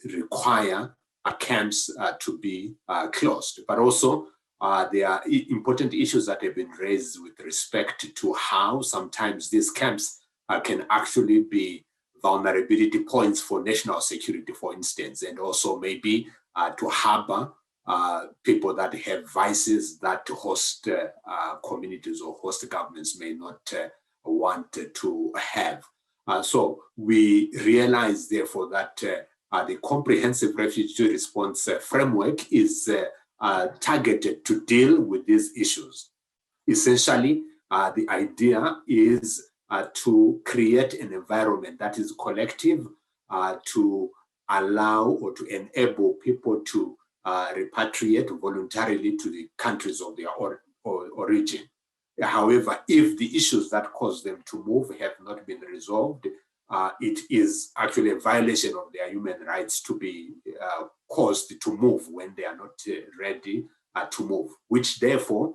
require camps to be closed. But also there are important issues that have been raised with respect to how sometimes these camps can actually be vulnerability points for national security, for instance, and also maybe to harbor people that have vices that host communities or host governments may not want to have. So we realize, therefore, that the comprehensive refugee response framework is targeted to deal with these issues. Essentially, the idea is to create an environment that is collective, to allow or to enable people to repatriate voluntarily to the countries of their origin. However, if the issues that cause them to move have not been resolved, it is actually a violation of their human rights to be caused to move when they are not ready to move, which therefore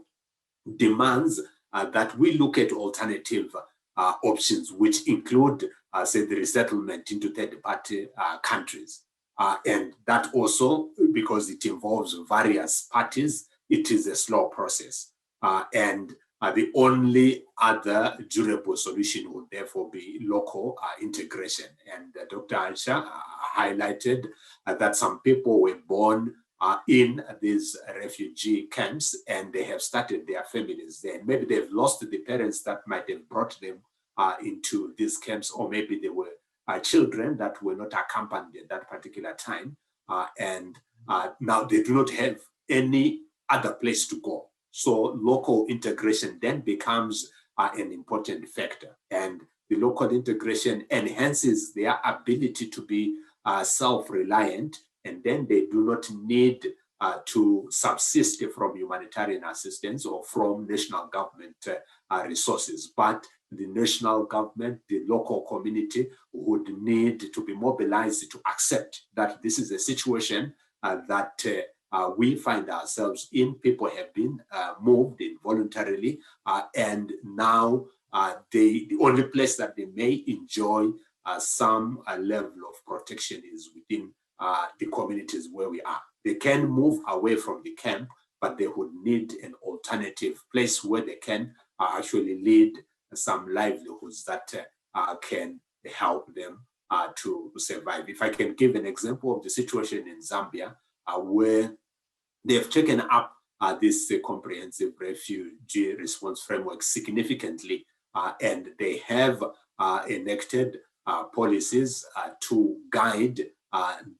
demands that we look at alternative options, which include, say, the resettlement into third-party countries. And that also, because it involves various parties, it is a slow process. And the only other durable solution would therefore be local integration. And Dr. Aisha highlighted that some people were born in these refugee camps and they have started their families there. Maybe they've lost the parents that might have brought them into these camps, or maybe they were children that were not accompanied at that particular time. And now they do not have any other place to go. So local integration then becomes an important factor. And the local integration enhances their ability to be self-reliant, and then they do not need to subsist from humanitarian assistance or from national government resources. But the national government, the local community would need to be mobilized to accept that this is a situation that we find ourselves in. People have been moved involuntarily, and now the only place that they may enjoy some level of protection is within the communities where we are. They can move away from the camp, but they would need an alternative place where they can actually lead some livelihoods that can help them to survive. If I can give an example of the situation in Zambia, where they've taken up this comprehensive refugee response framework significantly, and they have enacted policies to guide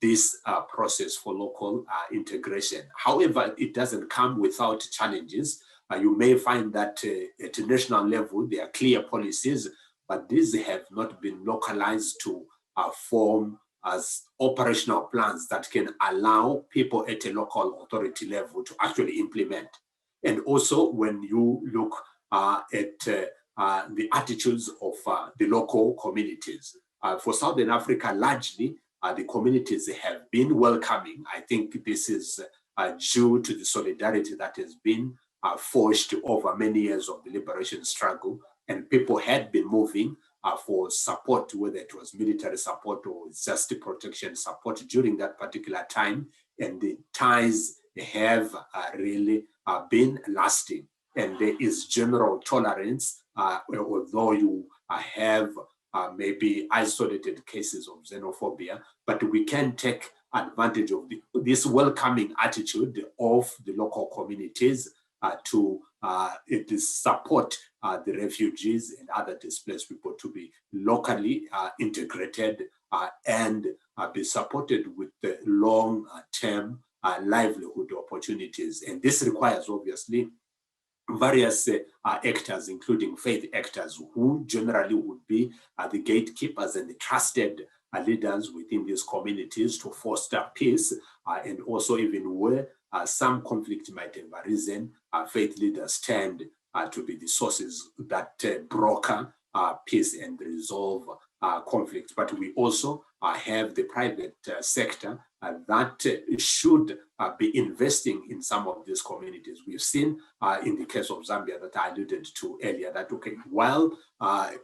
this process for local integration. However, it doesn't come without challenges. You may find that at a national level, there are clear policies, but these have not been localized to form as operational plans that can allow people at a local authority level to actually implement. And also, when you look at the attitudes of the local communities, for Southern Africa, largely, the communities have been welcoming. I think this is due to the solidarity that has been forged over many years of the liberation struggle, and people had been moving for support, whether it was military support or just protection support during that particular time, and the ties have really been lasting. And there is general tolerance, although you have maybe isolated cases of xenophobia, but we can take advantage of this welcoming attitude of the local communities to support the refugees and other displaced people to be locally integrated and be supported with the long-term livelihood opportunities. And this requires, obviously, various actors, including faith actors, who generally would be the gatekeepers and the trusted leaders within these communities to foster peace, and also even where some conflict might have arisen, faith leaders tend to be the sources that broker peace and resolve conflict. But we also have the private sector that should be investing in some of these communities. We've seen in the case of Zambia that I alluded to earlier that, okay, while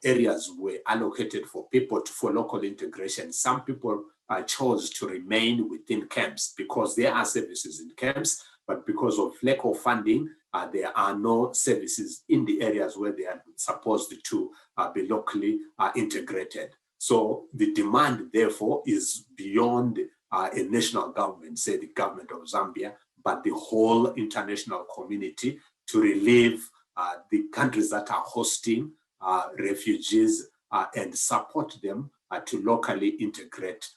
areas were allocated for people for local integration, some people chose to remain within camps because there are services in camps, but because of lack of funding, there are no services in the areas where they are supposed to be locally integrated. So the demand, therefore, is beyond a national government, say the government of Zambia, but the whole international community to relieve the countries that are hosting refugees and support them to locally integrate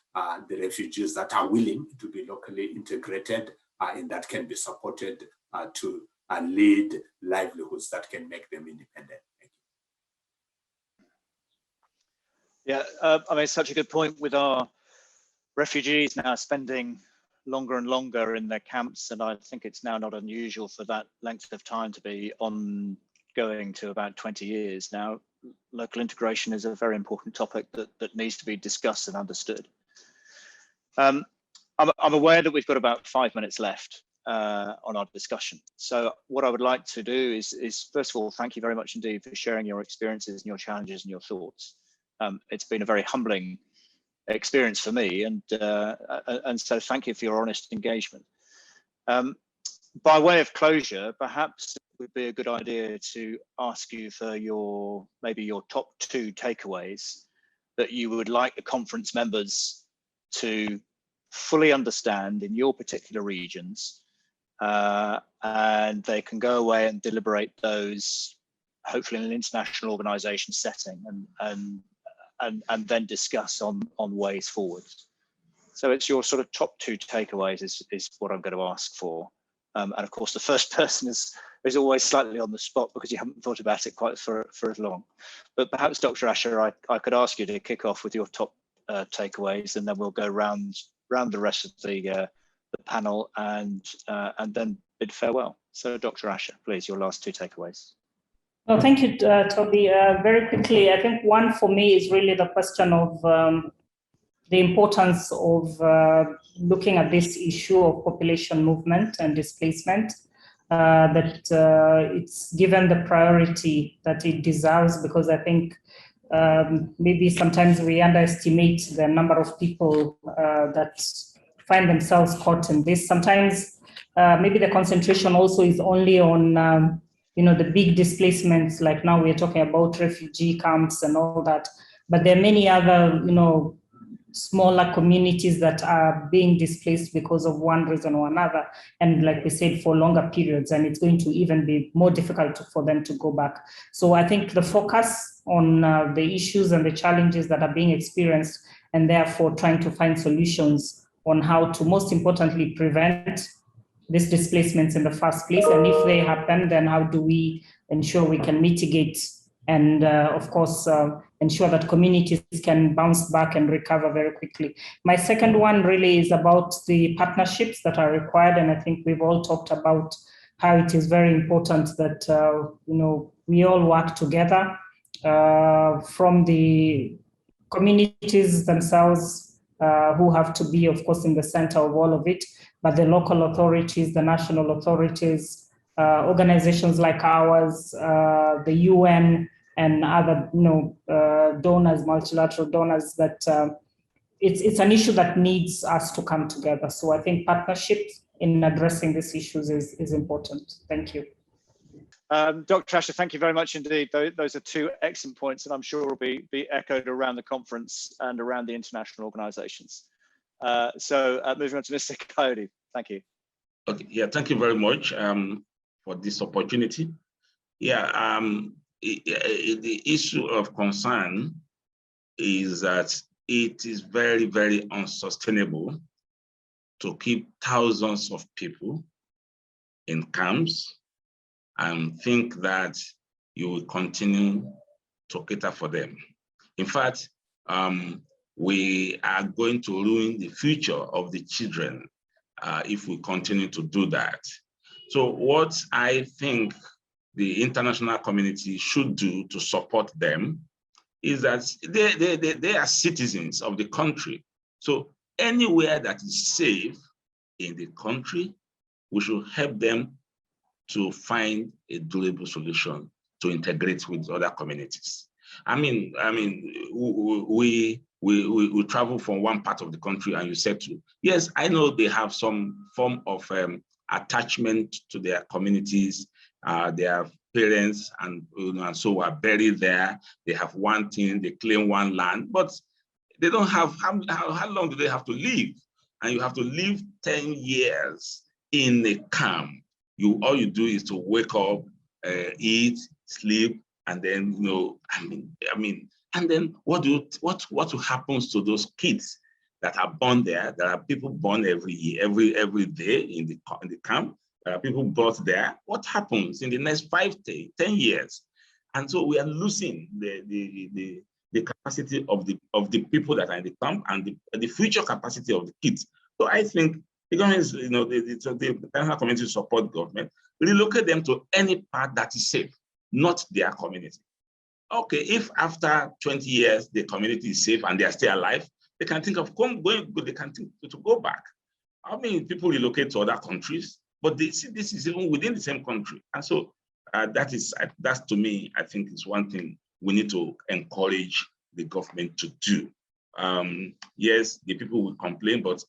the refugees that are willing to be locally integrated and that can be supported to lead livelihoods that can make them independent. Yeah, I mean, it's such a good point with our refugees now spending longer and longer in their camps, and I think it's now not unusual for that length of time to be ongoing to about 20 years. Now, local integration is a very important topic that needs to be discussed and understood. I'm aware that we've got about 5 minutes left on our discussion. So what I would like to do is first of all, thank you very much indeed for sharing your experiences and your challenges and your thoughts. It's been a very humbling experience for me, and so thank you for your honest engagement. By way of closure, perhaps it would be a good idea to ask you for maybe your top 2 takeaways that you would like the conference members to fully understand in your particular regions, and they can go away and deliberate those, hopefully in an international organization setting, and then discuss on ways forward. So it's your sort of top 2 takeaways is what I'm going to ask for. And of course, the first person is always slightly on the spot because you haven't thought about it quite for as long. But perhaps, Dr. Asher, I could ask you to kick off with your top takeaways, and then we'll go round the rest of the panel and then bid farewell. So, Dr. Asher, please, your last 2 takeaways. Well, thank you, Toby. Very quickly, I think one for me is really the question of the importance of looking at this issue of population movement and displacement, that it's given the priority that it deserves, because I think maybe sometimes we underestimate the number of people that find themselves caught in this. Sometimes maybe the concentration also is only on the big displacements, like now we're talking about refugee camps and all that, but there are many other, smaller communities that are being displaced because of one reason or another, and like we said, for longer periods, and it's going to even be more difficult for them to go back. So I think the focus on the issues and the challenges that are being experienced, and therefore trying to find solutions on how to, most importantly, prevent these displacements in the first place, and if they happen, then how do we ensure we can mitigate and of course ensure that communities can bounce back and recover very quickly. My second one really is about the partnerships that are required, and I think we've all talked about how it is very important that we all work together from the communities themselves, who have to be, of course, in the center of all of it, but the local authorities, the national authorities, organizations like ours, the UN, and other donors, multilateral donors, that it's an issue that needs us to come together. So I think partnerships in addressing these issues is important. Thank you. Dr. Asher, thank you very much indeed. Those are 2 excellent points, and I'm sure will be echoed around the conference and around the international organizations. Moving on to Mr. Coyote, thank you. Okay, yeah, thank you very much for this opportunity. Yeah, the issue of concern is that it is very, very unsustainable to keep thousands of people in camps and think that you will continue to cater for them. In fact, we are going to ruin the future of the children if we continue to do that. So what I think the international community should do to support them is that they are citizens of the country. So anywhere that is safe in the country, we should help them to find a durable solution to integrate with other communities. I mean, we travel from one part of the country and you said to, yes, I know they have some form of attachment to their communities, their parents and so are buried there. They have one thing, they claim one land, but they don't have, how long do they have to live? And you have to live 10 years in a camp. All you do is to wake up, eat, sleep, and then and then what happens to those kids that are born there? There are people born every year, every day in the camp. There are people brought there. What happens in the next 5 to 10 years? And so we are losing the capacity of the people that are in the camp and the future capacity of the kids. So I think the government, the international community support government, relocate them to any part that is safe, not their community. Okay, if after 20 years the community is safe and they are still alive, they can think of they can think to go back. I mean, people relocate to other countries, but this is even within the same country. And so that's to me, I think is one thing we need to encourage the government to do. Yes, the people will complain, but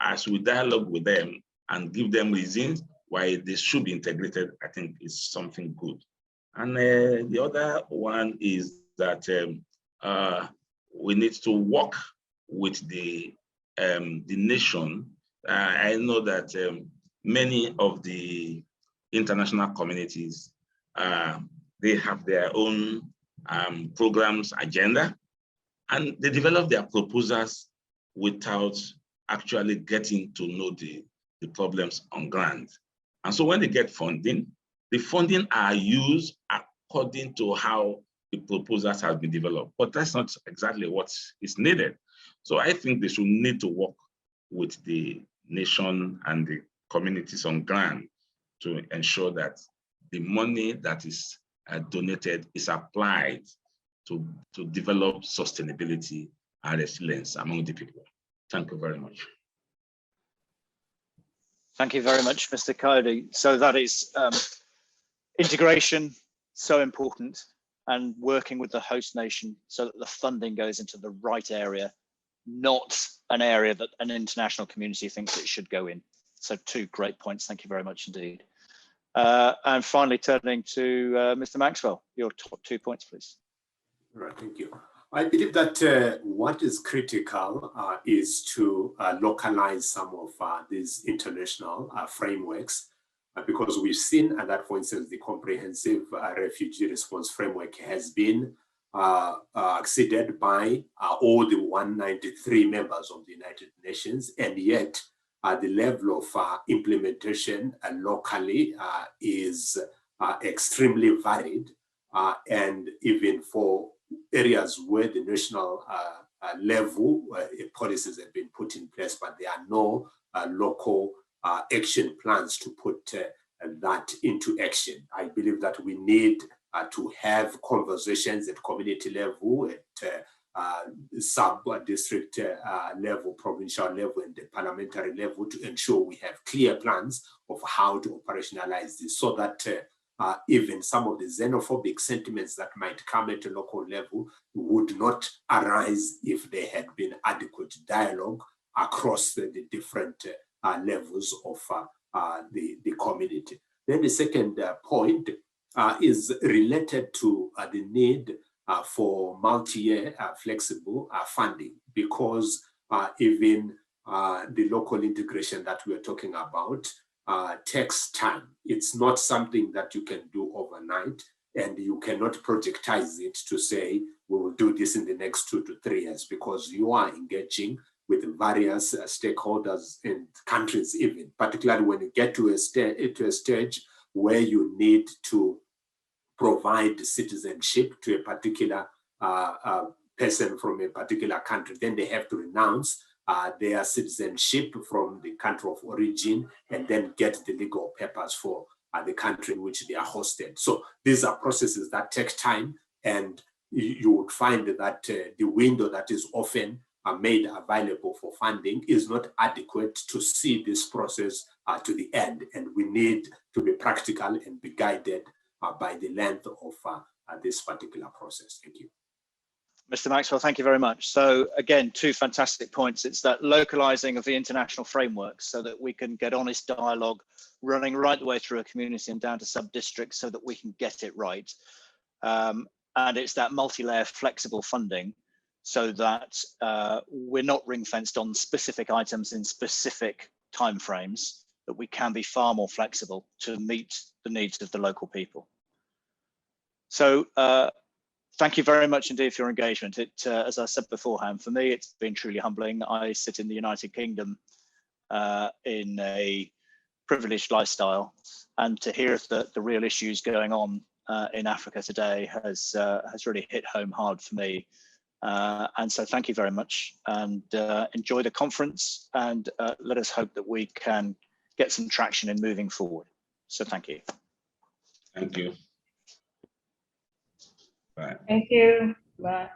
as we dialogue with them and give them reasons why they should be integrated, I think is something good. And the other one is that we need to work with the nation. I know that many of the international communities, they have their own programs, agenda, and they develop their proposals without actually getting to know the problems on ground. And so when they get funding, the funding are used according to how the proposals have been developed, but that's not exactly what is needed. So I think they should need to work with the nation and the communities on ground to ensure that the money that is donated is applied to develop sustainability and resilience among the people. Thank you very much. Thank you very much, Mr. Coyote. So that is integration, so important, and working with the host nation so that the funding goes into the right area, not an area that an international community thinks it should go in. So 2 great points. Thank you very much indeed. And finally, turning to Mr. Maxwell, your top 2 points, please. All right, thank you. I believe that what is critical is to localize some of these international frameworks, because we've seen that, for instance, the comprehensive refugee response framework has been acceded by all the 193 members of the United Nations, and yet the level of implementation locally is extremely varied, and even for areas where the national level policies have been put in place, but there are no local action plans to put that into action. I believe that we need to have conversations at community level, at sub-district level, provincial level, and the parliamentary level to ensure we have clear plans of how to operationalize this, so that even some of the xenophobic sentiments that might come at a local level would not arise if there had been adequate dialogue across the different levels of the community. Then the second point is related to the need for multi-year flexible funding, because even the local integration that we're talking about takes time. It's not something that you can do overnight, and you cannot projectize it to say, we will do this in the next 2 to 3 years, because you are engaging with various stakeholders in countries even, particularly when you get to a stage where you need to provide citizenship to a particular person from a particular country. Then they have to renounce their citizenship from the country of origin and then get the legal papers for the country in which they are hosted. So these are processes that take time, and you would find that the window that is often made available for funding is not adequate to see this process to the end. And we need to be practical and be guided by the length of this particular process. Thank you. Mr. Maxwell, thank you very much. So again, 2 fantastic points. It's that localizing of the international frameworks so that we can get honest dialogue running right the way through a community and down to sub-districts so that we can get it right. And it's that multi-layer flexible funding so that we're not ring-fenced on specific items in specific timeframes, that we can be far more flexible to meet the needs of the local people. So thank you very much indeed for your engagement. As I said beforehand, for me, it's been truly humbling. I sit in the United Kingdom in a privileged lifestyle, and to hear the real issues going on in Africa today has really hit home hard for me. And so thank you very much, and enjoy the conference, and let us hope that we can get some traction in moving forward. So thank you. Thank you. Bye. Thank you. Bye.